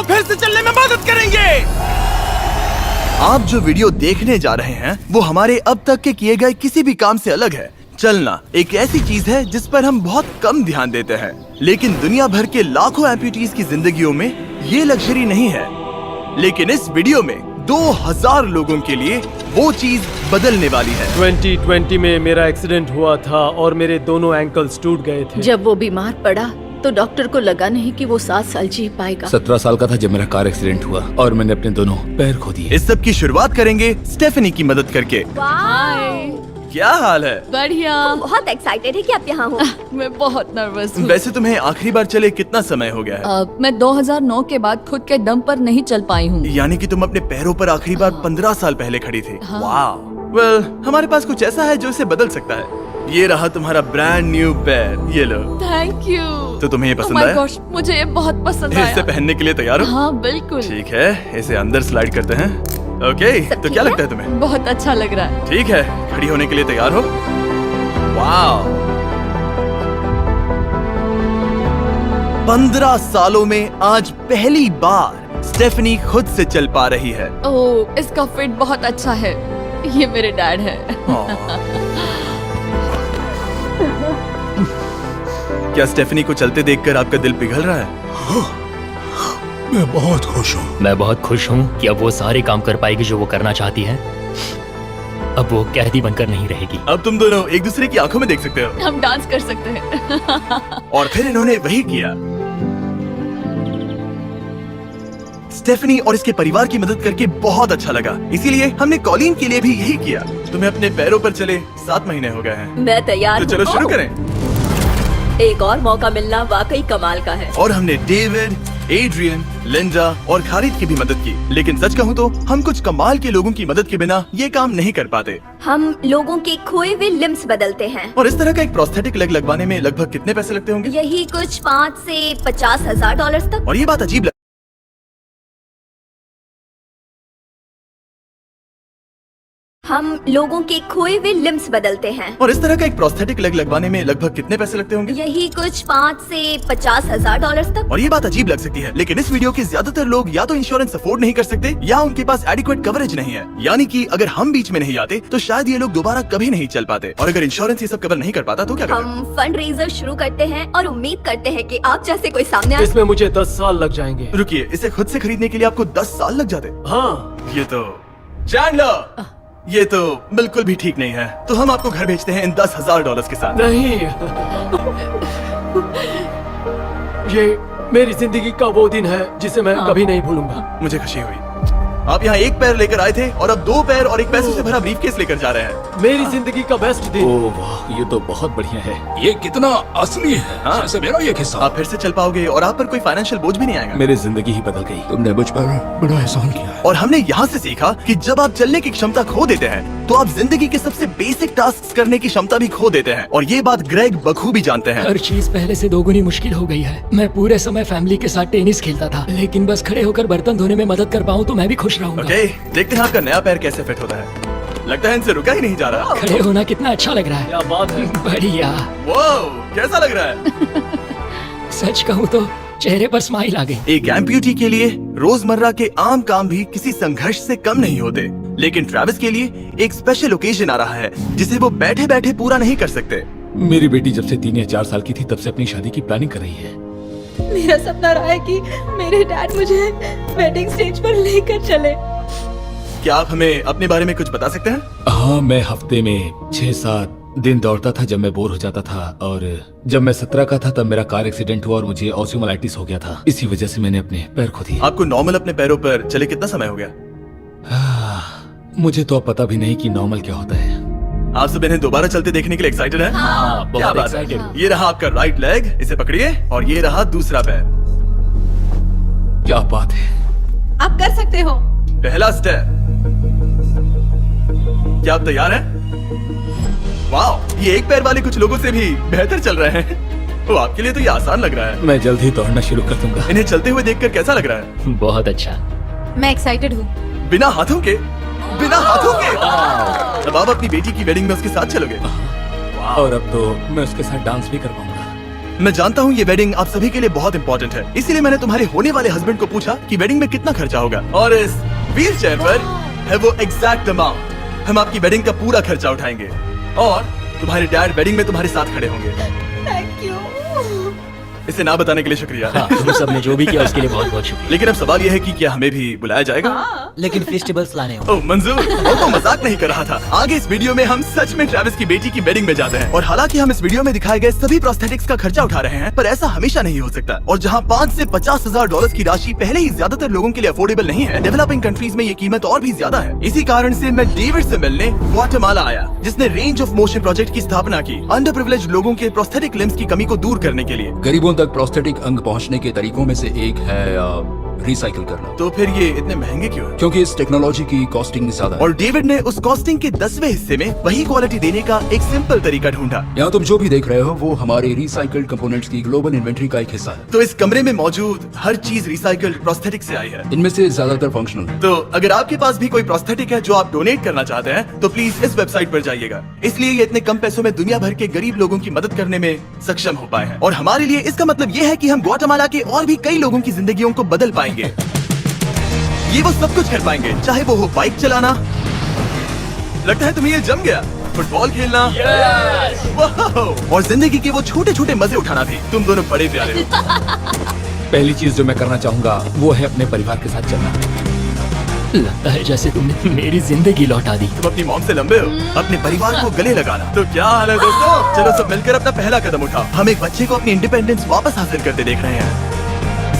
फिर से चलने में मदद करेंगे। आप जो वीडियो देखने जा रहे हैं वो हमारे अब तक के किए गए किसी भी काम से अलग है। चलना एक ऐसी चीज है जिस पर हम बहुत कम ध्यान देते हैं, लेकिन दुनिया भर के लाखों एम्पुटीज की जिंदगियों में ये लग्जरी नहीं है। लेकिन इस वीडियो में 2000 लोगों के लिए वो चीज बदलने वाली है। 2020 में मेरा एक्सीडेंट हुआ था और मेरे दोनों एंकल्स टूट गए थे। जब वो बीमार पड़ा तो डॉक्टर को लगा नहीं कि वो 7 साल जी पाएगा। 17 साल का था जब मेरा कार एक्सीडेंट हुआ और मैंने अपने दोनों पैर खो दिए। इस सब की शुरुआत करेंगे स्टेफनी की मदद करके। क्या हाल है? बढ़िया। बहुत एक्साइटेड है कि आप यहाँ हो। मैं बहुत नर्वस हूँ। वैसे तुम्हें आखिरी बार चले कितना समय हो गया है? मैं 2009 के बाद खुद के दम पर नहीं चल पाई हूँ। यानी कि तुम अपने पैरों पर आखिरी बार 15 साल पहले खड़ी थी। हाँ। वाह। वेल, हमारे पास कुछ ऐसा है जो इसे बदल सकता है। ये रहा तुम्हारा ब्रांड न्यू पैर, ये लो। Thank you. तो तुम्हें ये Oh पसंद my आया? gosh, मुझे ये बहुत पसंद आया। इसे पहनने के लिए तैयार हो? हाँ बिल्कुल। ठीक है, इसे अंदर स्लाइड करते हैं। ओके, तो क्या लगता है तुम्हें? बहुत अच्छा लग रहा है। ठीक है, खड़ी होने के लिए तैयार हो? वाह। 15 सालों में आज पहली बार स्टेफनी खुद से चल पा रही है। ओह, इसका फिट बहुत अच्छा है। ये मेरे डैड है। क्या स्टेफनी को चलते देखकर आपका दिल पिघल रहा है? मैं बहुत खुश हूँ। मैं बहुत खुश हूँ कि अब वो सारे काम कर पाएगी जो वो करना चाहती है। अब वो कैदी बनकर नहीं रहेगी। अब तुम दोनों एक दूसरे की आंखों में देख सकते हो। हम डांस कर सकते हैं। और फिर इन्होंने वही किया। स्टेफनी और इसके परिवार की मदद करके बहुत अच्छा लगा, इसीलिए हमने कॉलिन के लिए भी यही किया। तुम्हें अपने पैरों पर चले 7 महीने हो गए हैं। मैं तैयार तो चलो शुरू करें। एक और मौका मिलना वाकई कमाल का है। और हमने डेविड, एड्रियन, लिंडा और खालिद की भी मदद की। लेकिन सच कहूँ तो हम कुछ कमाल के लोगों की मदद के बिना ये काम नहीं कर पाते। हम लोगों के खोए हुए लिम्स बदलते हैं। और इस तरह का एक प्रोस्थेटिक लेग लगवाने में लगभग कितने पैसे लगते होंगे? यही कुछ 5 से 50 हजार डॉलर तक। और ये बात अजीब हम लोगों के खोए हुए लिम्स बदलते हैं। और इस तरह का एक प्रोस्थेटिक लेग लगवाने में लगभग कितने पैसे लगते होंगे? यही कुछ 5 से 50 हजार डॉलर तक। और ये बात अजीब लग सकती है, लेकिन इस वीडियो के ज्यादातर लोग या तो इंश्योरेंस अफोर्ड नहीं कर सकते या उनके पास एडिक्वेट कवरेज नहीं है। यानी कि अगर हम बीच में नहीं आते तो शायद ये लोग दोबारा कभी नहीं चल पाते। और अगर इंश्योरेंस ये सब कवर नहीं कर पाता तो क्या करें? हम फंड रेजर शुरू करते हैं और उम्मीद करते हैं कि आप जैसे कोई सामने आए। इसमें मुझे 10 साल लग जाएंगे। रुकिए, इसे खुद से खरीदने के लिए आपको 10 साल लग जाते? हाँ। ये तो चैंडलर, ये तो बिल्कुल भी ठीक नहीं है। तो हम आपको घर भेजते हैं इन $10,000 के साथ। नहीं। ये मेरी जिंदगी का वो दिन है जिसे मैं कभी नहीं भूलूंगा। मुझे खुशी हुई। आप यहाँ एक पैर लेकर आए थे और अब 2 पैर और एक पैसे से भरा ब्रीफकेस लेकर जा रहे हैं। मेरी जिंदगी का बेस्ट दिन। ओह वाह, ये तो बहुत बढ़िया है। ये कितना असली है। हाँ। जैसे मेरा ये किस्सा। आप फिर से चल पाओगे और आप पर कोई फाइनेंशियल बोझ भी नहीं आएगा। मेरी जिंदगी ही बदल गई। तुमने मुझ पर बड़ा एहसान किया है। और हमने यहाँ से सीखा कि जब आप चलने की क्षमता खो देते हैं तो आप जिंदगी के सबसे बेसिक टास्क करने की क्षमता भी खो देते हैं। और ये बात ग्रेग बखूबी जानते हैं। हर चीज पहले से दोगुनी मुश्किल हो गई है। मैं पूरे समय फैमिली के साथ टेनिस खेलता था, लेकिन बस खड़े होकर बर्तन धोने में मदद कर पाऊँ तो मैं भी खुश रहूंगा। ओके, देखते हैं आपका नया पैर कैसे फिट होता है। लगता है इनसे रुका ही नहीं जा रहा। खड़े होना कितना अच्छा लग रहा है। क्या बात है। बढ़िया। वाओ, कैसा लग रहा है? सच कहूँ तो चेहरे पर स्माइल आ गई। एक एम्प्यूटी के लिए रोजमर्रा के आम काम भी किसी संघर्ष से कम नहीं होते, लेकिन ट्रैविस के लिए एक स्पेशल ओकेजन आ रहा है जिसे वो बैठे बैठे पूरा नहीं कर सकते। मेरी बेटी जब से 3 या 4 साल की थी तब से अपनी शादी की प्लानिंग कर रही है। मेरा सपना रहा है कि मेरे डैड मुझे वेडिंग स्टेज पर लेकर चले। क्या आप हमें अपने बारे में कुछ बता सकते हैं? हाँ, मैं हफ्ते में 6-7 दिन दौड़ता था जब मैं बोर हो जाता था। और जब मैं 17 का था तब मेरा कार एक्सीडेंट हुआ और मुझे ऑस्टियोमाइलाइटिस हो गया था। इसी वजह से मैंने अपने पैर खो दिए। आपको नॉर्मल अपने पैरों पर चले कितना समय हो गया? मुझे तो अब पता भी नहीं कि नॉर्मल क्या होता है। आप सब इन्हें दोबारा चलते देखने के लिए एक्साइटेड हैं? हाँ, क्या बहुत बात है। एक्साइटेड। ये रहा आपका राइट लेग, इसे पकड़िए। और ये रहा दूसरा पैर। क्या बात है। आप कर सकते हो। पहला स्टेप। क्या आप तैयार हैं? वाह, ये एक पैर वाले कुछ लोगों से भी बेहतर चल रहे हैं। तो आपके लिए तो ये आसान लग रहा है। मैं जल्द ही दौड़ना शुरू कर दूंगा। इन्हें चलते हुए देखकर कैसा लग रहा है? बहुत अच्छा। मैं एक्साइटेड हूँ। बिना हाथों के? बिना हाथों के? अब आप अपनी बेटी की वेडिंग में उसके साथ चलोगे? और अब तो मैं उसके साथ डांस भी कर पाऊंगा। मैं जानता हूँ ये वेडिंग आप सभी के लिए बहुत इंपॉर्टेंट है, इसीलिए मैंने तुम्हारे होने वाले हस्बैंड को पूछा कि वेडिंग में कितना खर्चा होगा, और इस व्हील चेयर पर है वो एग्जैक्ट अमाउंट। हम आपकी वेडिंग का पूरा खर्चा उठाएंगे और तुम्हारे डैड वेडिंग में तुम्हारे साथ खड़े होंगे। Thank you. इसे ना बताने के लिए शुक्रिया। तुम सब ने जो भी किया उसके लिए बहुत बहुत शुक्रिया। लेकिन अब सवाल यह है कि क्या हमें भी बुलाया जाएगा? लेकिन फेस्टिवल्स लाने हो। ओह मंजूर, वो तो मजाक नहीं कर रहा था। आगे इस वीडियो में हम सच में ट्रेविस की बेटी की वेडिंग में जाते हैं, और हालांकि हम इस वीडियो में दिखाए गए सभी प्रोस्थेटिक्स का खर्चा उठा रहे हैं, पर ऐसा हमेशा नहीं हो सकता। और जहां 5 से 50,000 डॉलर की राशि पहले ही ज्यादातर लोगों के लिए अफोर्डेबल नहीं है, डेवलपिंग कंट्रीज में ये कीमत और भी ज्यादा है। इसी कारण से मैं डेविड से मिलने ग्वाटेमाला आया, जिसने रेंज ऑफ मोशन प्रोजेक्ट की स्थापना की, अंडर प्रिविलेज्ड लोगों के प्रोस्थेटिक लिम्स की कमी को दूर करने के लिए। गरीबों तक प्रोस्थेटिक अंग पहुंचने के तरीकों में से एक है रिसाइकिल करना। तो फिर ये इतने महंगे क्यों है? क्योंकि इस टेक्नोलॉजी की कॉस्टिंग ज्यादा है। और डेविड ने उस कॉस्टिंग के 10वें हिस्से में वही क्वालिटी देने का एक सिंपल तरीका ढूंढा। यहाँ तुम जो भी देख रहे हो वो हमारे रिसाइकल्ड कंपोनेंट्स की ग्लोबल इन्वेंट्री का एक हिस्सा है। तो इस कमरे में मौजूद हर चीज रिसाइकल्ड प्रोस्थेटिक से आई है। इनमें से ज्यादातर फंक्शनल है। तो अगर आपके पास भी कोई प्रोस्थेटिक है जो आप डोनेट करना चाहते हैं, तो प्लीज इस वेबसाइट पर जाइएगा। इसलिए ये इतने कम पैसों में दुनिया भर के गरीब लोगों की मदद करने में सक्षम हो पाए हैं, और हमारे लिए इसका मतलब ये है कि हम ग्वाटेमाला के और भी कई लोगों की जिंदगियों को बदल पाएंगे। ये वो सब कुछ कर पाएंगे, चाहे वो हो बाइक चलाना, लगता है तुम्हें ये जम गया, फुटबॉल खेलना, वाह, और जिंदगी के वो छोटे छोटे मजे उठाना भी। तुम दोनों बड़े प्यारे हो। पहली चीज जो मैं करना चाहूंगा वो है अपने परिवार के साथ चलना। लगता है जैसे तुमने मेरी जिंदगी लौटा दी। तुम अपनी मॉम से लंबे हो, अपने परिवार को गले लगाना। तो क्या हाल है दोस्तों, चलो सब मिलकर अपना पहला कदम उठाओ। हम एक बच्चे को अपनी इंडिपेंडेंस वापस हासिल करते देख रहे हैं।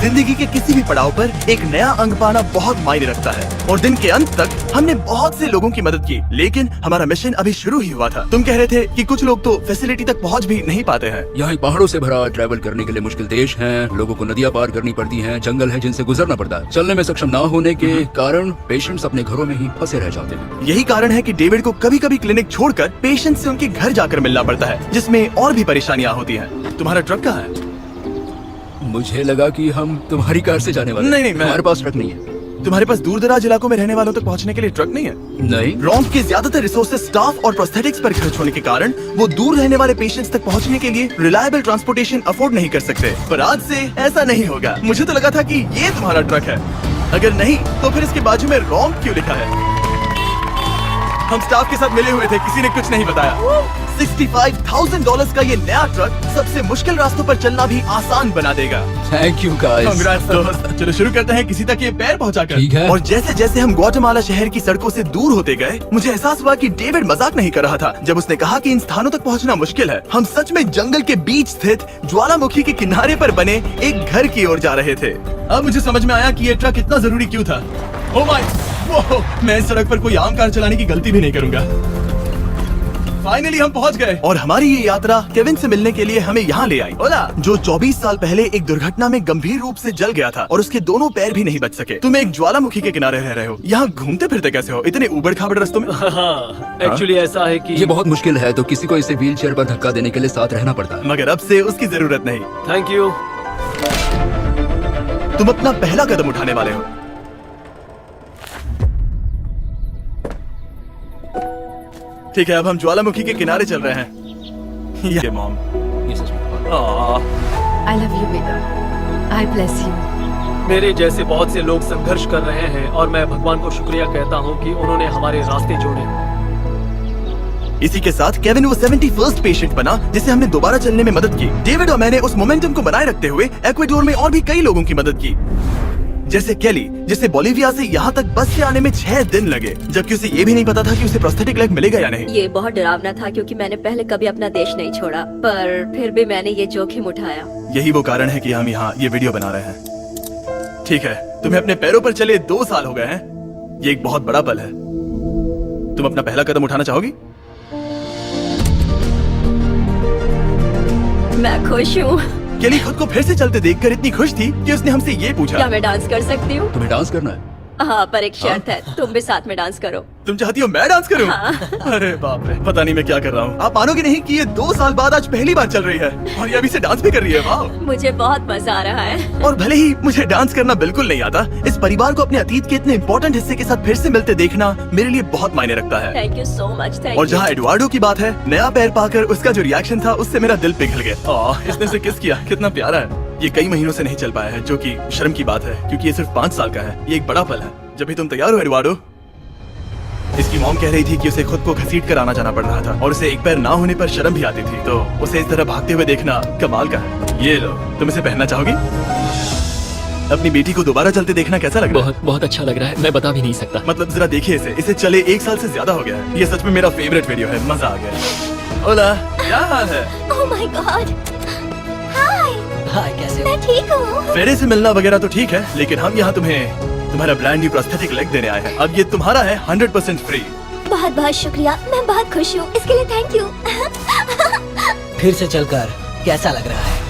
जिंदगी के किसी भी पड़ाव पर एक नया अंग पाना बहुत मायने रखता है, और दिन के अंत तक हमने बहुत से लोगों की मदद की, लेकिन हमारा मिशन अभी शुरू ही हुआ था। तुम कह रहे थे कि कुछ लोग तो फैसिलिटी तक पहुंच भी नहीं पाते हैं। यहाँ पहाड़ों से भरा ट्रैवल करने के लिए मुश्किल देश है, लोगों को नदियाँ पार करनी पड़ती हैं, जंगल है जिनसे गुजरना पड़ता है। चलने में सक्षम न होने के कारण पेशेंट्स अपने घरों में ही फंसे रह जाते हैं। यही कारण है कि डेविड को कभी कभी क्लिनिक छोड़कर पेशेंट से उनके घर जाकर मिलना पड़ता है, जिसमें और भी परेशानियाँ होती हैं। तुम्हारा ट्रक कहाँ है? मुझे लगा कि हम तुम्हारी कार से जाने वाले। नहीं, मैं- हमारे पास ट्रक नहीं है। तुम्हारे पास दूर दराज इलाकों में रहने वालों तक पहुंचने के लिए ट्रक नहीं है? नहीं। रॉन्ग के ज्यादातर रिसोर्सेज स्टाफ और प्रोस्थेटिक्स पर खर्च होने के कारण वो दूर रहने वाले पेशेंट्स तक पहुंचने के लिए रिलायबल ट्रांसपोर्टेशन अफोर्ड नहीं कर सकते। पर आज से ऐसा नहीं होगा। मुझे तो लगा था कि ये तुम्हारा ट्रक है, अगर नहीं तो फिर इसके बाजू में रॉन्ग क्यों लिखा है? हम स्टाफ के साथ मिले हुए थे, किसी ने कुछ नहीं बताया। $65,000 का ये नया ट्रक सबसे मुश्किल रास्तों पर चलना भी आसान बना देगा। Thank you guys. Congrats दोस्त। चलो शुरू करते हैं किसी तक ये पैर पहुंचाकर। ठीक है। और जैसे जैसे हम ग्वाटेमाला शहर की सड़कों से दूर होते गए, मुझे एहसास हुआ कि डेविड मजाक नहीं कर रहा था जब उसने कहा कि इन स्थानों तक पहुंचना मुश्किल है। हम सच में जंगल के बीच स्थित ज्वालामुखी के किनारे पर बने एक घर की ओर जा रहे थे। अब मुझे समझ में आया कि ये ट्रक इतना जरूरी क्यों था। ओह माय, मैं इस सड़क पर कोई आम कार चलाने की गलती भी नहीं करूंगा। फाइनली हम पहुंच गए, और हमारी ये यात्रा केविन से मिलने के लिए हमें यहाँ ले आई। ओला, जो 24 साल पहले एक दुर्घटना में गंभीर रूप से जल गया था और उसके दोनों पैर भी नहीं बच सके। तुम एक ज्वालामुखी के किनारे रह रहे हो, यहाँ घूमते फिरते कैसे हो इतने उबड़ खाबड़ रास्तों में? हाँ, एक्चुअली ऐसा है कि ये बहुत मुश्किल है, तो किसी को इसे व्हील चेयर पर धक्का देने के लिए साथ रहना पड़ता है। मगर अब से उसकी जरूरत नहीं। Thank you. तुम अपना पहला कदम उठाने वाले हो। ठीक है, अब हम ज्वालामुखी के किनारे चल रहे हैं। ये मॉम। आई लव यू बेटा, आई ब्लेस यू। मेरे जैसे बहुत से लोग संघर्ष कर रहे हैं, और मैं भगवान को शुक्रिया कहता हूँ कि उन्होंने हमारे रास्ते जोड़े। इसी के साथ केविन वो 71st पेशेंट बना जिसे हमने दोबारा चलने में मदद की। डेविड और मैंने उस मोमेंटम को बनाए रखते हुए एक्वेडोर में और भी कई लोगों की मदद की, जैसे केली, जिसे बोलिविया से यहाँ तक बस से आने में 6 दिन लगे, जबकि उसे ये भी नहीं पता था कि उसे प्रोस्थेटिक लेग मिलेगा या नहीं। ये बहुत डरावना था क्योंकि मैंने पहले कभी अपना देश नहीं छोड़ा, पर फिर भी मैंने ये जोखिम उठाया। यही वो कारण है कि हम यहाँ ये वीडियो बना रहे हैं। ठीक है, तुम्हें अपने पैरों पर चले 2 साल हो गए हैं, ये एक बहुत बड़ा पल है। तुम अपना पहला कदम उठाना चाहोगी? मैं खुश हूँ। केली खुद को फिर से चलते देखकर इतनी खुश थी कि उसने हमसे ये पूछा, क्या मैं डांस कर सकती हूँ? तुम्हें डांस करना है? हाँ, पर एक शर्त है, तुम भी साथ में डांस करो। तुम चाहती हो मैं डांस करूं? अरे बाप रे, पता नहीं मैं क्या कर रहा हूँ। आप मानोगे नहीं कि ये 2 साल बाद आज पहली बार चल रही है और ये अभी से डांस भी कर रही है। वाह! मुझे बहुत मजा आ रहा है। और भले ही मुझे डांस करना बिल्कुल नहीं आता, इस परिवार को अपने अतीत के इतने इम्पोर्टेंट हिस्से के साथ फिर से मिलते देखना मेरे लिए बहुत मायने रखता है। Thank you so much. Thank और यू। जहाँ एडवार्डो की बात है, नया पैर पाकर उसका जो रिएक्शन था उससे मेरा दिल पिघल गया। इसने से किस किया, कितना प्यारा है। ये कई महीनों से नहीं चल पाया है, जो कि शर्म की बात है क्योंकि ये सिर्फ 5 साल का है। ये एक बड़ा पल है। जब भी तुम तैयार हो एडवार्डो। इसकी मॉम कह रही थी कि उसे खुद को घसीट कर आना जाना पड़ रहा था और उसे एक पैर ना होने पर शर्म भी आती थी, तो उसे इस तरह भागते हुए देखना कमाल का है। ये लो, तुम इसे पहनना चाहोगी? अपनी बेटी को दोबारा चलते देखना कैसा लग रहा है? बहुत बहुत अच्छा लग रहा है, मैं बता भी नहीं सकता। मतलब जरा देखिए इसे चले 1 साल से ज्यादा हो गया है। ये सच में मेरा फेवरेट वीडियो है, मजा आ गया। ओला, क्या हाल है? Oh my God. हाय। हाय, कैसे हो? मैं ठीक हूँ। फेरे से मिलना वगैरह तो ठीक है, लेकिन हम यहाँ तुम्हें तुम्हारा ब्रांड न्यू प्रोस्थेटिक लेग देने आए हैं। अब ये तुम्हारा है 100% फ्री। बहुत बहुत शुक्रिया, मैं बहुत खुश हूँ, इसके लिए थैंक यू। फिर से चलकर कैसा लग रहा है?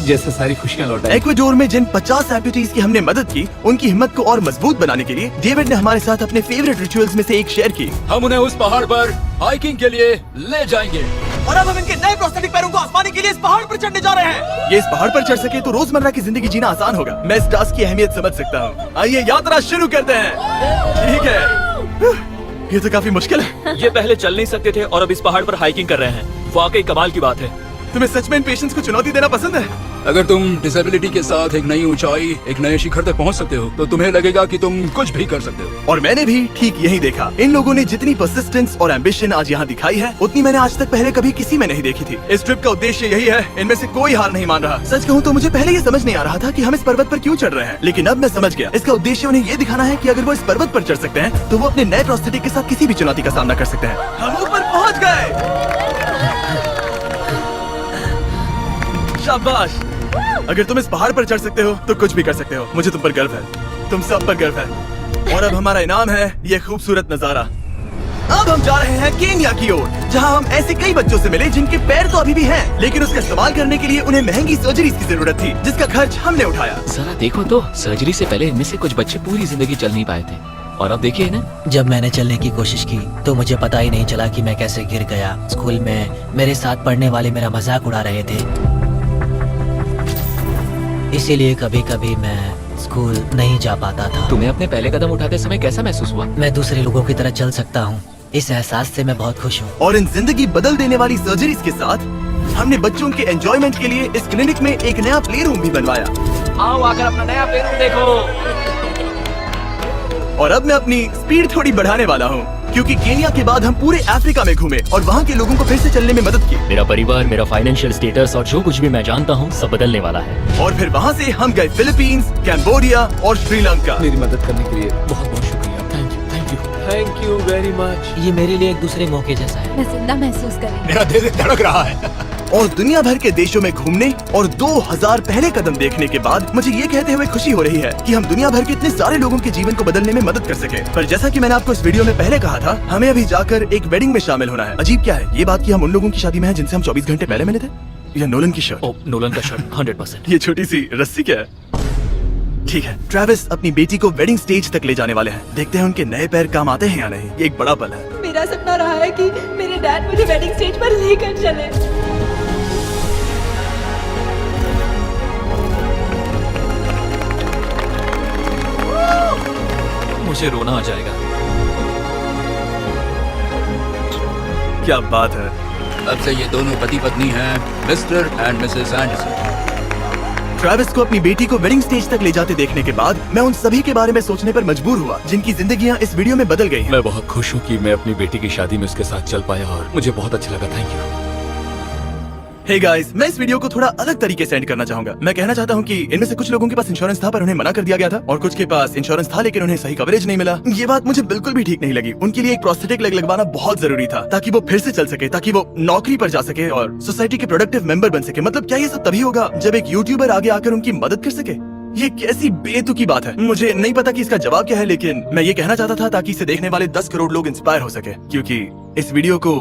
जैसे सारी खुशियाँ लौट आई। एक्वाडोर में जिन 50 एम्पुटीज की हमने मदद की, उनकी हिम्मत को और मजबूत बनाने के लिए डेविड ने हमारे साथ अपने फेवरेट रिचुअल्स में से एक शेयर की। हम उन्हें उस पहाड़ पर हाइकिंग के लिए ले जाएंगे। और अब हम इनके नए प्रोस्थेटिक पैरों को आजमाने के लिए इस पहाड़ पर चढ़ने जा रहे हैं। ये इस पहाड़ पर चढ़ सके तो रोजमर्रा की जिंदगी जीना आसान होगा। मैं इस टास्क की अहमियत समझ सकता हूँ। आइए यात्रा शुरू करते हैं। ठीक है, ये तो काफी मुश्किल है। ये पहले चल नहीं सकते थे और अब इस पहाड़ पर हाइकिंग कर रहे हैं। वाकई कमाल की बात है। तुम्हें सच में इन पेशेंट्स को चुनौती देना पसंद है? अगर तुम डिसेबिलिटी के साथ एक नई ऊंचाई, एक नए शिखर तक पहुंच सकते हो, तो तुम्हें लगेगा कि तुम कुछ भी कर सकते हो। और मैंने भी ठीक यही देखा। इन लोगों ने जितनी परसिस्टेंस और एम्बिशन आज यहाँ दिखाई है, उतनी मैंने आज तक पहले कभी किसी में नहीं देखी थी। इस ट्रिप का उद्देश्य यही है, इनमें से कोई हार नहीं मान रहा। सच कहूँ तो मुझे पहले ये समझ नहीं आ रहा था कि हम इस पर्वत पर क्यों चढ़ रहे हैं, लेकिन अब मैं समझ गया। इसका उद्देश्य उन्हें ये दिखाना है कि अगर वो इस पर्वत पर चढ़ सकते हैं, तो वो अपने नए प्रोस्थेटिक के साथ किसी भी चुनौती का सामना कर सकते हैं। हम ऊपर पहुँच गए। शाबाश। अगर तुम इस पहाड़ पर चढ़ सकते हो तो कुछ भी कर सकते हो। मुझे तुम पर गर्व है, तुम सब पर गर्व है। और अब हमारा इनाम है ये खूबसूरत नजारा। अब हम जा रहे हैं केन्या की ओर, जहां हम ऐसे कई बच्चों से मिले जिनके पैर तो अभी भी हैं, लेकिन उसका इस्तेमाल करने के लिए उन्हें महंगी सर्जरीज की जरूरत थी, जिसका खर्च हमने उठाया। जरा देखो तो, सर्जरी से पहले इनमें से कुछ बच्चे पूरी जिंदगी चल नहीं पाए थे, और अब देखिए ना। जब मैंने चलने की कोशिश की तो मुझे पता ही नहीं चला कि मैं कैसे गिर गया। स्कूल में मेरे साथ पढ़ने वाले मेरा मजाक उड़ा रहे थे, इसीलिए कभी कभी मैं स्कूल नहीं जा पाता था। तुम्हें अपने पहले कदम उठाते समय कैसा महसूस हुआ? मैं दूसरे लोगों की तरह चल सकता हूँ, इस एहसास से मैं बहुत खुश हूँ। और इन जिंदगी बदल देने वाली सर्जरीज के साथ हमने बच्चों के एंजॉयमेंट के लिए इस क्लिनिक में एक नया प्ले रूम भी बनवाया। आओ आकर अपना नया प्ले रूम देखो। और अब मैं अपनी स्पीड थोड़ी बढ़ाने वाला हूँ, क्योंकि केन्या के बाद हम पूरे अफ्रीका में घूमे और वहाँ के लोगों को फिर से चलने में मदद की। मेरा परिवार, मेरा फाइनेंशियल स्टेटस और जो कुछ भी मैं जानता हूँ सब बदलने वाला है। और फिर वहाँ से हम गए फिलीपींस, कैम्बोडिया और श्रीलंका। मेरी मदद करने के लिए बहुत बहुत शुक्रिया। Thank you, thank you. Thank you very much. ये मेरे लिए एक दूसरे मौके जैसा है। मैं जिंदा महसूस कर रही हूँ। मेरा दिल धड़क रहा है। और दुनिया भर के देशों में घूमने और 2000 पहले कदम देखने के बाद मुझे ये कहते हुए खुशी हो रही है कि हम दुनिया भर के इतने सारे लोगों के जीवन को बदलने में मदद कर सके। पर जैसा कि मैंने आपको इस वीडियो में पहले कहा था, हमें अभी जाकर एक वेडिंग में शामिल होना है। अजीब क्या है ये बात कि हम उन लोगों की शादी में हैं जिनसे हम 24 घंटे पहले मिले थे। यह नोलन की शर्ट। ओ, नोलन का शर्ट 100%। ये छोटी सी रस्सी क्या है? ठीक है, ट्रेविस अपनी बेटी को वेडिंग स्टेज तक ले जाने वाले हैं। देखते हैं उनके नए पैर काम आते हैं या नहीं। ये एक बड़ा पल है। मेरा सपना रहा है कि मेरे डैड मुझे वेडिंग स्टेज पर लेकर चले। मुझे रोना आ जाएगा। क्या बात है। अब से ये दोनों पति पत्नी हैं, mister and Mrs Anderson. Travis को अपनी बेटी को वेडिंग स्टेज तक ले जाते देखने के बाद मैं उन सभी के बारे में सोचने पर मजबूर हुआ जिनकी जिंदगियां इस वीडियो में बदल गई हैं। मैं बहुत खुश हूँ कि मैं अपनी बेटी की शादी में उसके साथ चल पाया और मुझे बहुत अच्छा लगा। Thank you. हे गाइस, मैं इस वीडियो को थोड़ा अलग तरीके से एंड करना चाहूंगा। मैं कहना चाहता हूँ कि इनमें से कुछ लोगों के पास इंश्योरेंस था पर उन्हें मना कर दिया गया था, और कुछ के पास इंश्योरेंस था लेकिन उन्हें सही कवरेज नहीं मिला। ये बात मुझे बिल्कुल भी ठीक नहीं लगी। उनके लिए एक प्रोस्थेटिक लेग लगवाना बहुत जरूरी था ताकि वो फिर से चल सके, ताकि वो नौकरी पर जा सके और सोसाइटी के प्रोडक्टिव मेंबर बन सके। मतलब क्या ये सब तभी होगा जब एक यूट्यूबर आगे आकर उनकी मदद कर सके? ये कैसी बेतुकी बात है। मुझे नहीं पता कि इसका जवाब क्या है, लेकिन मैं ये कहना चाहता था ताकि इसे देखने वाले 10 करोड़ लोग इंस्पायर हो सके, क्योंकि इस वीडियो को